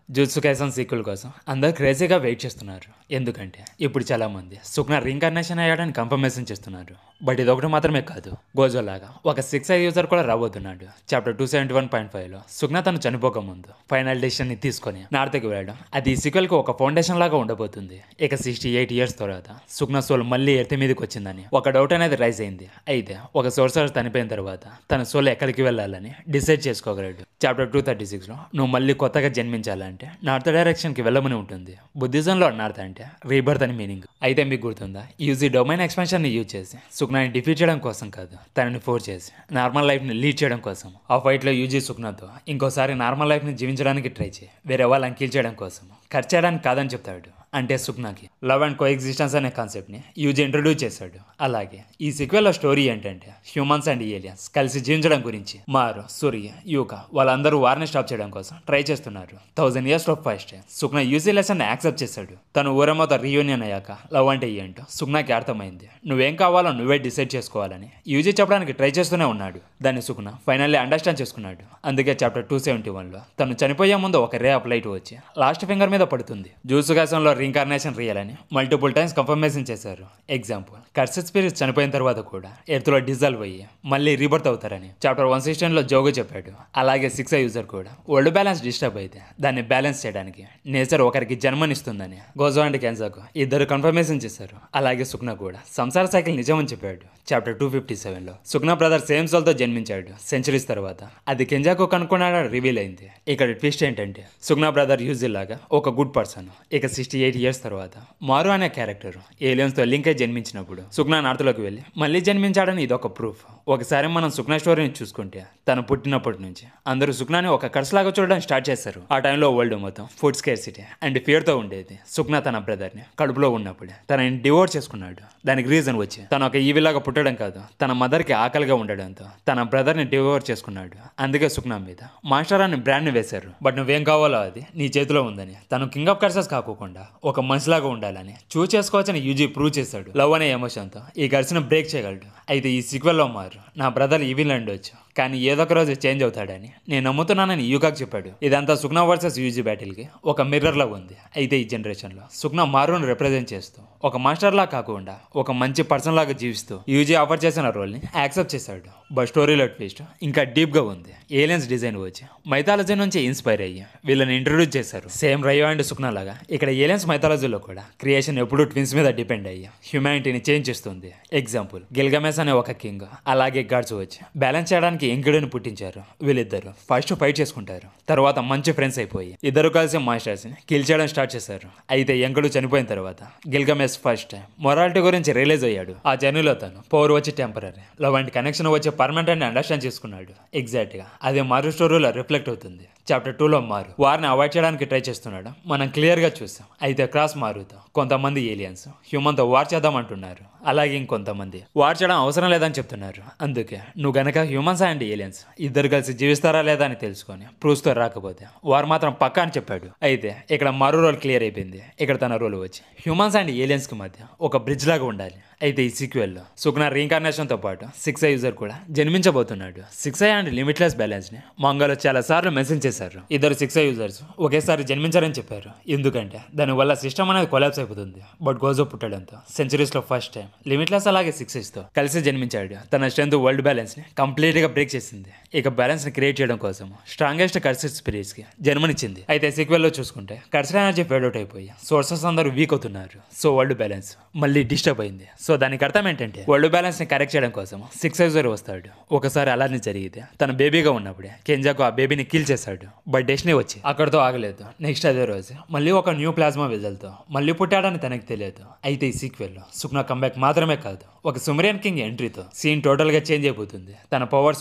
జుత్సు కైసన్ sequel కోసం అందరూ క్రేజీగా వెయిట్ చేస్తున్నారు. ఎందుకంటే ఇప్పుడు చాలామంది సుఖ్నా రీఇన్కార్నేషన్ అయ్యాడని కన్ఫర్మేషన్ చేస్తున్నారు. బట్ ఇదొకటి మాత్రమే కాదు, గోజో లాగా ఒక 6i యూజర్ కూడా రాబోతున్నాడు. చాప్టర్ 271.5లో సుఖ్నా తను చనిపోకముందు ఫైనల్ డెసిషన్ని తీసుకొని నార్త్కి వెళ్ళడం, అది ఈ సీక్వెల్కి ఒక ఫౌండేషన్ లాగా ఉండబోతుంది. ఇక 68 ఇయర్స్ తర్వాత సుఖ్నా సోల్ మళ్ళీ ఎర్త్ మీదకి వచ్చిందని ఒక డౌట్ అనేది రైజ్ అయింది. అయితే ఒక సోర్సర్ చనిపోయిన తర్వాత తన సోల్ ఎక్కడికి వెళ్ళాలని డిసైడ్ చేసుకోగలడు. చాప్టర్ 236లో నువ్వు మళ్ళీ కొత్తగా జన్మించాలంటే నార్త్ డైరెక్షన్కి వెళ్ళమని ఉంటుంది. బుద్ధిజంలో నార్త్ అంటే రీబర్త్ అని మీనింగ్. అయితే మీకు గుర్తుందా, యూజీ డొమైన్ ఎక్స్పాన్షన్ని యూజ్ చేసి సుఖ్నాని డిఫీట్ చేయడం కోసం కాదు, తనని ఫోర్స్ చేసి నార్మల్ లైఫ్ని లీడ్ చేయడం కోసం. ఆ ఫైట్లో యూజీ సుఖ్నాతో ఇంకోసారి నార్మల్ లైఫ్ని జీవించడానికి ట్రై చేయి, వేరే వాళ్ళని కిల్ చేయడం కోసం, ఖర్చు చేయడానికి కాదని చెప్తాడు. అంటే సుఖ్నాకి లవ్ అండ్ కో ఎగ్జిస్టెన్స్ అనే కాన్సెప్ట్ని యూజీ ఇంట్రడ్యూస్ చేశాడు. అలాగే ఈ సీక్వెల్లో స్టోరీ ఏంటంటే హ్యూమన్స్ అండ్ ఏలియన్స్ కలిసి జీవించడం గురించి. మారు, సూర్య, యూకా వాళ్ళందరూ వార్ని స్టాప్ చేయడం కోసం ట్రై చేస్తున్నారు. 1000 years లో first Sukhna UG lesson accept చేశాడు. తను ఊరమ్మతో రీయూనియన్ అయ్యాక లవ్ అంటే ఏంటో సుఖ్నాకి అర్థమైంది. నువ్వేం కావాలో నువ్వే డిసైడ్ చేసుకోవాలని యూజీ చెప్పడానికి ట్రై చేస్తూనే ఉన్నాడు. దాన్ని సుఖ్నా ఫైనల్లీ అండర్స్టాండ్ చేసుకున్నాడు. అందుకే చాప్టర్ 271లో తను చనిపోయే ముందు ఒక రే ఆఫ్ లైట్ వచ్చి లాస్ట్ ఫింగర్ మీద పడుతుంది. జూసుగాసంలో రీఇన్కార్నేషన్ రియల్ అని మల్టిపుల్ టైమ్స్ కన్ఫర్మేషన్ చేశారు. ఎగ్జాంపుల్, కర్సెడ్ స్పిరిట్స్ చనిపోయిన తర్వాత కూడా ఎర్త్లో డిజాల్వ్ అయ్యి మళ్ళీ రీబర్త్ అవుతారని చాప్టర్ 116లో జోగు చెప్పాడు. అలాగే 6i యూజర్ కూడా వరల్డ్ బ్యాలెన్స్ డిస్టర్బ్ అయితే దాన్ని బ్యాలెన్స్ చేయడానికి నేచర్ ఒకరికి జన్మనిస్తుందని గోజో అండ్ కెన్జాకు ఇద్దరు కన్ఫర్మేషన్ చేశారు. అలాగే సుఖ్నా కూడా సంసార సైకిల్ నిజమని చెప్పాడు. చాప్టర్ 257లో సుఖ్నా బ్రదర్ సేమ్ సోల్తో జన్మించాడు సెంచరీస్ తర్వాత. అది కెన్జాకు కనుక్కున్నాడని రివీల్ అయింది. ఇక్కడ ట్విస్ట్ ఏంటంటే సుఖ్నా బ్రదర్ యూజీ లాగా ఒక గుడ్ పర్సన్. ఇక 68 years తర్వాత మారు అనే క్యారెక్టర్ ఏలియన్స్తో లింక్ అయి జన్మించినప్పుడు సుఖ్నా నార్త్లోకి వెళ్ళి మళ్ళీ జన్మించాడని ఇదొక ప్రూఫ్. ఒకసారి మనం సుఖ్నా స్టోరీని చూసుకుంటే తను పుట్టినప్పటి నుంచి అందరూ సుఖ్నాని ఒక కర్స్ లాగా చూడడం స్టార్ట్ చేశారు. ఆ టైంలో వరల్డ్ మొత్తం ఫుడ్ స్కేర్సిటీ అండ్ ఫియర్తో ఉండేది. సుఖ్నా తన బ్రదర్ని కడుపులో ఉన్నప్పుడే తనని డివోర్స్ చేసుకున్నాడు. దానికి రీజన్ వచ్చి తను ఒక ఈవిలాగా పుట్టడం కాదు, తన మదర్కి ఆకలిగా ఉండడంతో తన బ్రదర్ని డివోర్స్ చేసుకున్నాడు. అందుకే సుఖ్నా మీద మాస్టర్ అని బ్రాండ్ని వేశారు. బట్ నువ్వేం కావాలో అది నీ చేతిలో ఉందని, తను కింగ్ ఆఫ్ కర్సెస్ కాకోకుండా ఒక మనిషిలాగా ఉండాలని చూస్ చేసుకోవచ్చని యూజీ ప్రూవ్ చేశాడు. లవ్ అనే ఎమోషన్తో ఈ కర్స్ని బ్రేక్ చేయగలడు. అయితే ఈ సీక్వెల్లో మారు నా బ్రదర్ ఈవిల్ ఉండొచ్చు, కానీ ఏదో ఒక రోజు చేంజ్ అవుతాడని నేను నమ్ముతున్నానని యూకాకి చెప్పాడు. ఇదంతా సుఖ్నా వర్సెస్ యూజీ బ్యాటిల్కి ఒక మిర్రర్లా ఉంది. అయితే ఈ జనరేషన్లో సుఖ్నా మారును రిప్రజెంట్ చేస్తూ ఒక మాస్టర్లా కాకుండా ఒక మంచి పర్సన్ లాగా జీవిస్తూ యూజీ ఆఫర్ చేసిన రోల్ని యాక్సెప్ట్ చేశాడు. బట్ స్టోరీలో ట్విస్ట్ ఇంకా డీప్గా ఉంది. ఏలియన్స్ డిజైన్ వచ్చి మైథాలజీ నుంచి ఇన్స్పైర్ అయ్యి వీళ్ళని ఇంట్రొడ్యూస్ చేశారు. సేమ్ రయో అండ్ సుఖ్నా లాగా ఇక్కడ ఏలియన్స్ మైథాలజీలో కూడా క్రియేషన్ ఎప్పుడూ ట్విన్స్ మీద డిపెండ్ అయ్యి హ్యూమానిటీని చేంజ్ చేస్తుంది. ఎగ్జాంపుల్, గిల్గమెస్ అనే ఒక కింగ్ అలాగే గాడ్స్ వచ్చి బ్యాలెన్స్ చేయడానికి ఎంకిడుని పుట్టించారు. వీళ్ళిద్దరు ఫస్ట్ ఫైట్ చేసుకుంటారు, తర్వాత మంచి ఫ్రెండ్స్ అయిపోయి ఇద్దరు కలిసి మాస్టర్స్ ని కిల్ చేయడం స్టార్ట్ చేశారు. అయితే ఎంకుడు చనిపోయిన తర్వాత గిల్గమెస్ ఫస్ట్ టైం మొరాలిటీ గురించి రియలైజ్ అయ్యాడు. ఆ జర్నీలో తను పవర్ వచ్చి టెంపరీ, లవ్ అండ్ కనెక్షన్ వచ్చి పర్మనెంట్ అని అండర్స్టాండ్ చేసుకున్నాడు. ఎగ్జాక్ట్ గా అదే మారు స్టోరీలో రిఫ్లెక్ట్ అవుతుంది. చాప్టర్ 2లో మారు వారిని అవాయిడ్ చేయడానికి ట్రై చేస్తున్నాడు, మనం క్లియర్ గా చూసాం. అయితే క్రాస్ మారుతో కొంతమంది ఏలియన్స్ హ్యూమన్ తో వార్ చేద్దాం అంటున్నారు. అలాగే ఇంకొంతమంది వార్ చేయడం అవసరం లేదని చెప్తున్నారు. అందుకే నువ్వు గనక హ్యూమన్స్ అండ్ ఏలియన్స్ ఇద్దరు కలిసి జీవిస్తారా లేదా అని తెలుసుకొని ప్రూఫ్తో రాకపోతే వారు మాత్రం పక్కా అని చెప్పాడు. అయితే ఇక్కడ మరో రోల్ క్లియర్ అయిపోయింది. ఇక్కడ తన రోల్ వచ్చి హ్యూమన్స్ అండ్ ఏలియన్స్ కి మధ్య ఒక బ్రిడ్జ్ లాగా ఉండాలి. అయితే ఈ సీక్వెల్లో సుఖ్నా రీఇన్కార్నేషన్ తో పాటు 6i యూజర్ కూడా జన్మించబోతున్నాడు. 6i అండ్ లిమిట్లెస్ బ్యాలెన్స్ ని మంగాలో చాలా సార్లు మెన్షన్ చేశారు. ఇద్దరు 6i యూజర్స్ ఒకేసారి జన్మించారని చెప్పారు. ఎందుకంటే దానివల్ల సిస్టమ్ అనేది కొలాప్స్ అయిపోతుంది. బట్ గోజో పుట్టడంతో సెంచరీస్ లో ఫస్ట్ టైం లిమిట్లెస్ అలాగే 6is తో కలిసి జన్మించాడు. తన స్ట్రెంత్ వరల్డ్ బ్యాలెన్స్ ని కంప్లీట్ గా బ్రేక్ చేసింది. ఇక బ్యాలెన్స్ ని క్రియేట్ చేయడం కోసం స్ట్రాంగెస్ట్ కర్సెడ్ స్పిరిట్స్ కి జన్మనిచ్చింది. అయితే సీక్వెల్ లో చూసుకుంటే కర్సెడ్ ఎనర్జీ ఫేడ్ అవుట్ అయిపోయి సోర్సెస్ అందరూ వీక్ అవుతున్నారు. సో వరల్డ్ బ్యాలెన్స్ మళ్ళీ డిస్టర్బ్ అయింది. సో దానికి అర్థం ఏంటంటే వరల్డ్ బ్యాలెన్స్ ని కరెక్ట్ చేయడం కోసం 6i యూజర్ వస్తాడు. ఒకసారి అలానే జరిగితే తన బేబీగా ఉన్నప్పుడే కెన్జాకు ఆ బేబీని కిల్ చేశాడు. బట్ డెస్టినీ వచ్చి అక్కడితో ఆగలేదు. నెక్స్ట్ అదే రోజు మళ్ళీ ఒక న్యూ ప్లాస్మా విజల్తో మళ్ళీ పుట్టాడని తనకి తెలియదు. అయితే ఈ సీక్వెల్ లో సుఖ్నా కంబ్యాక్ మాత్రమే కాదు, ఒక సుమరియన్ కింగ్ ఎంట్రీతో సీన్ టోటల్ గా చేంజ్ అయిపోతుంది. తన పవర్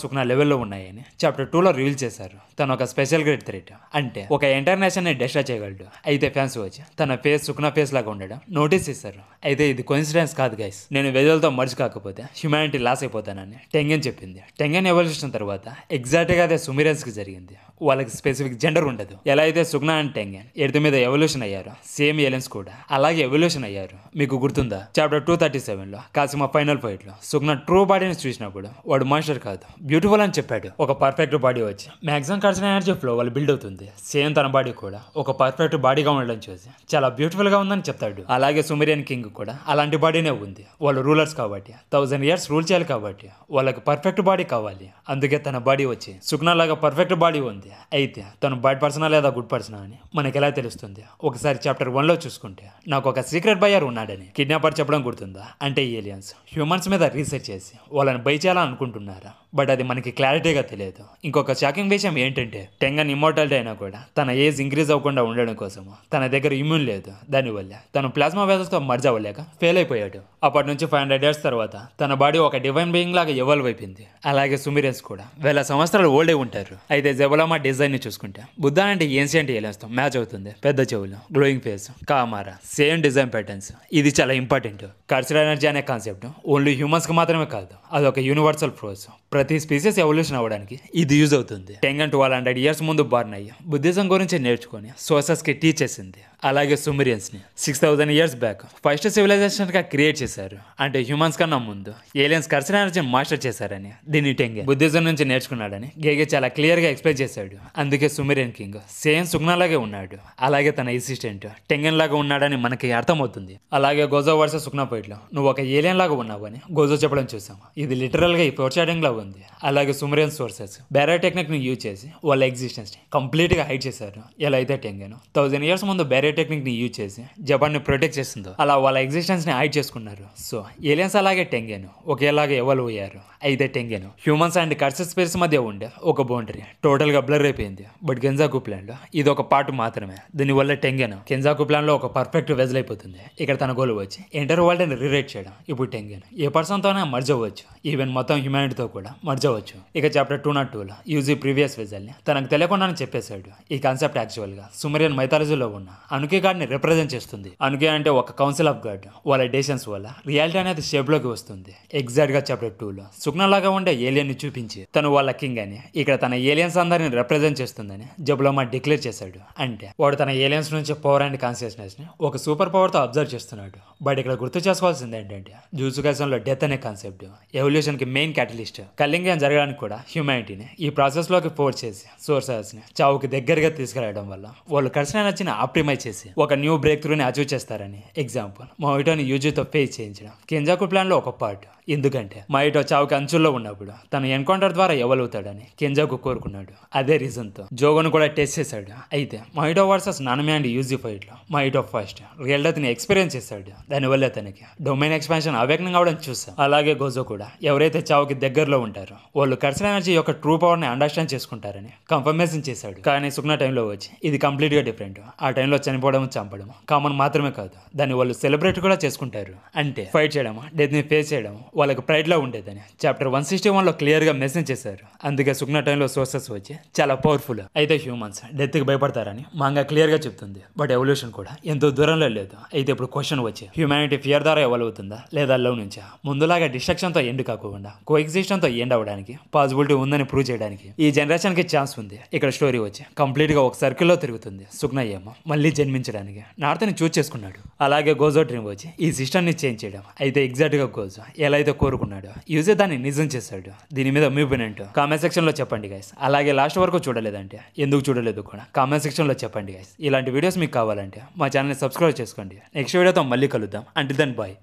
సుఖ్నా లెవెల్లో ఉన్నాయని చాప్టర్ 2లో రివీల్ చేశారు. తను ఒక స్పెషల్ గ్రేడ్ థ్రెట్, అంటే ఒక ఇంటర్నేషన్ ని డెస్ట్రాయ్ చేయగలడు. అయితే ఫ్యాన్స్ వచ్చి తన ఫేస్ సుఖ్నా ఫేస్ లాగా ఉండడం నోటీస్ చేశారు. అయితే ఇది కోఇన్సిడెన్స్ కాదు గైస్, నేను వెజల్తో మర్జ్ కాకపోతే హ్యూమానిటీ లాస్ అయిపోతానని టెంగెన్ చెప్పింది. టెంగెన్ ఎవల్యూషన్ తర్వాత ఎగ్జాక్ట్ గా అదే సుమిరియన్స్ కి జరిగింది. వాళ్ళకి స్పెసిఫిక్ జెండర్ ఉండదు. ఎలా అయితే సుఖ్నా అండ్ టెంగెన్ ఎర్త్ మీద ఎవల్యూషన్ అయ్యారో సేమ్ ఏలియన్స్ కూడా అలాగే ఎవల్యూషన్ అయ్యారు. మీకు గుర్తుందా, చాప్టర్ 237లో కాసిమా ఫైనల్ ఫైట్ లో సుఖ్నా ట్రూ బాడీని చూసినప్పుడు వాడు మాస్టర్ కాదు బ్యూటిఫుల్ అని చెప్పాడు. ఒక పర్ఫెక్ట్ బాడీ వచ్చి మ్యాక్సిమం కావాల్సిన ఎనర్జీ ఫ్లో వాళ్ళు బిల్డ్ అవుతుంది. సేమ్ తన బాడీ కూడా ఒక పర్ఫెక్ట్ బాడీగా ఉండడం చూసి చాలా బ్యూటిఫుల్ గా ఉందని చెప్తాడు. అలాగే సుమేరియన్ కింగ్ కూడా అలాంటి బాడీనే ఉంది. వాళ్ళు రూలర్స్ కాబట్టి 1000 years రూల్ చేయాలి కాబట్టి వాళ్ళకి పర్ఫెక్ట్ బాడీ కావాలి. అందుకే తన బాడీ వచ్చి సుఖ్నా లాగా పర్ఫెక్ట్ బాడీ ఉంది. అయితే తను బ్యాడ్ పర్సనా లేదా గుడ్ పర్సనా అని మనకి ఎలా తెలుస్తుంది? ఒకసారి చాప్టర్ 1 లో చూసుకుంటే నాకు ఒక సీక్రెట్ బయర్ ఉన్నాడని కిడ్నాపర్ చెప్పడం గుర్తుందా? అంటే ఏలియన్స్ హ్యూమన్స్ మీద రీసెర్చ్ చేసి వాళ్ళని బై చేయాలని అనుకుంటున్నారా? బట్ అది మనకి క్లారిటీగా తెలియదు. ఇంకొక షాకింగ్ విషయం ఏంటంటే టెంగన్ ఇమ్మోర్టాలిటీ అయినా కూడా తన ఏజ్ ఇంక్రీజ్ అవ్వకుండా ఉండడం కోసం తన దగ్గర ఇమ్యూన్ లేదు. దానివల్ల తను ప్లాస్మా వేదస్తో మర్జ్ అవ్వలేక ఫెయిల్ అయిపోయాడు. అప్పటి నుంచి 500 years తర్వాత తన బాడీ ఒక డివైన్ బీయింగ్ లాగా ఎవాల్వ్ అయిపోయింది. అలాగే సుమిరియన్స్ కూడా 1000 సంవత్సరాలు ఓల్డ్ అయి ఉంటారు. అయితే జెబలామా డిజైన్ ని చూసుకుంటే బుద్ధ అంటే ఏన్షియంట్ ఏలియన్స్ తో మ్యాచ్ అవుతుంది. పెద్ద చెవులు, గ్లోయింగ్ ఫేస్, కామారా, సేమ్ డిజైన్ ప్యాటర్న్స్. ఇది చాలా ఇంపార్టెంట్. కల్చరల్ ఎనర్జీ అనే కాన్సెప్ట్ ఓన్లీ హ్యూమన్స్ కి మాత్రమే కాదు, అదొక యూనివర్సల్ ఫోర్స్. ప్రతి స్పీసీస్ ఎవల్యూషన్ అవ్వడానికి ఇది యూజ్ అవుతుంది. టెంగన్ 1200 years ముందు బార్న్ అయ్యి బుద్ధిజం గురించి నేర్చుకుని సోర్సెస్ కి టీచ్ చేసింది. అలాగే సుమిరియన్స్ ని 6000 years బ్యాక్ ఫస్ట్ సివిలైజేషన్ గా క్రియేట్ చేశారు. అంటే హ్యూమన్స్ కన్నా ముందు ఏలియన్స్ కల్చరల్ ఎనర్జీని మాస్టర్ చేశారని, దీన్ని టెంగన్ బుద్ధిజం నుంచి నేర్చుకున్నాడని గేగే చాలా క్లియర్ గా ఎక్స్ప్లెయిన్ చేశాడు. అందుకే సుమిరియన్ కింగ్ సేమ్ సుగ్నా లాగే ఉన్నాడు. అలాగే తన అసిస్టెంట్ టెంగన్ లాగా ఉన్నాడని మనకి అర్థమవుతుంది. అలాగే గోజో వర్సెస్ సుగ్నా ఫైట్ లో నువ్వు ఒక ఏలియన్ లాగా ఉన్నావు అని గోజో చెప్పడం చూసాం. ఇది లిటరల్ గా ఈ ఫోర్ షాడింగ్ లాగా ఉంది. అలాగే సుమిరియన్ సోర్సెస్ బ్యారర్ టెక్నిక్ ని యూజ్ చేసి వాళ్ళ ఎగ్జిస్టెన్స్ ని కంప్లీట్ గా హైడ్ చేశారు. ఎలా అయితే టెంగన్ 1000 years ముందు బ్యారర్ టెక్నిక్ ని యూజ్ చేసి జపాన్ ని ప్రొటెక్ట్ చేస్తుందో అలా వాళ్ళ ఎగ్జిస్టెన్స్ ని హైడ్ చేసుకున్నారు. సో ఏలియన్స్ అలాగే టెంగన్ ఒకేలాగా ఎవాల్వ్ అయ్యారు. అయితే టెంగన్ హ్యూమన్స్ అండ్ కర్సెస్ స్పేస్ మధ్య ఉండే ఒక బౌండరీ టోటల్ గా బ్లర్ అయిపోయింది. బట్ కెంజాకు ప్లాన్ లో ఇది ఒక పార్ట్ మాత్రమే. దీనివల్ల టెంగన్ కెంజాకు ప్లాన్ లో ఒక పర్ఫెక్ట్ వెజల్ అయిపోతుంది. ఇక్కడ తన గోల్ వచ్చి ఎంటర్ వరల్డ్ ని రీరైట్ చేయడం. ఇప్పుడు టెంగన్ ఏ పర్సన్ తోనే మర్జ్ అవ్వచ్చు, ఈవెన్ మొత్తం హ్యూమానిటీతో కూడా మర్జ్ అవ్వచ్చు. ఇక చాప్టర్ 202 లో యూజీ ప్రీవియస్ వెజల్ ని తనకు తెలియకుండానే చెప్పేశాడు. ఈ కాన్సెప్ట్ యాక్చువల్ గా సుమరియన్ మైథాలజీలో ఉన్న అనుకే గాడ్ ని రిప్రజెంట్ చేస్తుంది. అనుకే అంటే ఒక కౌన్సిల్ ఆఫ్ గాడ్. వాళ్ళ డెసిషన్స్ వల్ల రియాలిటీ అనేది షేప్ లోకి వస్తుంది. ఎగ్జాక్ట్ గా చాప్టర్ 2 లో సుగ్నా లాగా ఉండే ఏలియన్ ని చూపించి తను వాళ్ళ కింగ్ అని, ఇక్కడ తన ఏలియన్స్ అందరిని రిప్రజెంట్ చేస్తుందని జబులోమా డిక్లేర్ చేశాడు. అంటే వాడు తన ఏలియన్స్ నుంచి పవర్ అండ్ కాన్షియస్నెస్ ని ఒక సూపర్ పవర్ తో అబ్జర్వ్ చేస్తున్నాడు. బట్ ఇక్కడ గుర్తు చేసుకోవాల్సింది ఏంటంటే జూజుకైసన్ లో డెత్ అనే కాన్సెప్ట్ ఎవల్యూషన్ కి మెయిన్ క్యాటలిస్ట్. కల్లింగం జరగడానికి కూడా హ్యూమానిటీని ఈ ప్రాసెస్ లోకి ఫోర్స్ చేసి సోర్సెస్ ని చావుకి దగ్గరగా తీసుకెళ్లడం వల్ల వాళ్ళు కల్చరల్ ఎనర్జీని ఆప్టిమైజ్ చేసి ఒక న్యూ బ్రేక్ త్రూ ని అచీవ్ చేస్తారని. ఎగ్జాంపుల్ మొయిటోని యూజీతో ఫేస్ చేయించడం కెంజాకు ప్లాన్ లో ఒక పార్ట్. ఎందుకంటే మొయిటో చావుకి అంచుల్లో ఉన్నప్పుడు తన ఎన్కౌంటర్ ద్వారా ఎవలుతాడని కెంజాకు కోరుకున్నాడు. అదే రీజన్ తో జోగోను కూడా టెస్ట్ చేశాడు. అయితే mojito versus నానమి and UG fight లో మొయిటో ఫస్ట్ రియల్ డెత్ ని ఎక్స్పీరియన్స్ చేశాడు. దానివల్ల తనకి డొమైన్ ఎక్స్పాన్షన్ అవేకనింగ్ అవడం చూసాం. అలాగే గోజో కూడా ఎవరైతే చావుకి దగ్గరలో ఉంటారో వాళ్ళు కల్చరల్ ఎనర్జీ యొక్క ట్రూ పవర్ ని అండర్స్టాండ్ చేసుకుంటారని కన్ఫర్మేషన్ చేశాడు. కానీ సుగ్నా టైంలో వచ్చి ఇది కంప్లీట్ గా డిఫరెంట్. ఆ టైంలో చనిపోవడం, చంపడం కామన్ మాత్రమే కాదు, దాన్ని వాళ్ళు సెలబ్రేట్ కూడా చేసుకుంటారు. అంటే ఫైట్ చేయడం, డెత్ ని ఫేస్ చేయడం వాళ్ళకి ప్రైడ్ లో ఉండేదని చాప్టర్ 161 లో క్లియర్ గా మెన్షన్ చేశారు. అందుకే సుగ్నా టైంలో సోర్సెస్ వచ్చి చాలా పవర్ఫుల్. అయితే హ్యూమన్స్ డెత్ కి భయపడతారని మాంగా క్లియర్ గా చెప్తుంది. బట్ ఎవల్యూషన్ కూడా ఎంతో దూరంలో లేదు. అయితే ఇప్పుడు క్వశ్చన్ వచ్చి హ్యూమానిటీ ఫియర్ ద్వారా ఎవల్వ్ అవుతుందా లేదా లవ్ నుంచా? ముందులాగా డిస్ట్రక్షన్ తో ఎండ్ కాకుండా కోఎగ్జిస్టెన్స్ తో ఎండ్ అవ్వడానికి పాసిబిలిటీ ఉందని ప్రూవ్ చేయడానికి ఈ జనరేషన్ కి ఛాన్స్ ఉంది. ఇక్కడ స్టోరీ వచ్చి కంప్లీట్ గా ఒక సర్కిల్లో తిరుగుతుంది. సుగ్నా ఏమో మళ్ళీ జన్మించడానికి నార్త్ ని చూస్ చేసుకున్నాడు. అలాగే గోజో డ్రీమ్ వచ్చి ఈ సిస్టమ్ ని చేంజ్ చేయడం. అయితే ఎగ్జాక్ట్ గా గోజో ఎలా అయితే కోరుకున్నాడు యూజర్ దాన్ని నిజం చేశాడు. దీని మీద మీ ఒపీనియన్ కామెంట్ సెక్షన్ లో చెప్పండి గైస్. అలాగే లాస్ట్ వరకు చూడలేదంటే ఎందుకు చూడలేదు కూడా కామెంట్ సెక్షన్ లో చెప్పండి గైస్. ఇలాంటి వీడియోస్ మీకు కావాలంటే మా ఛానల్ని సబ్స్క్రైబ్ చేసుకోండి. నెక్స్ట్ వీడియోతో మళ్ళీ కలుద్దాం. Until then bye.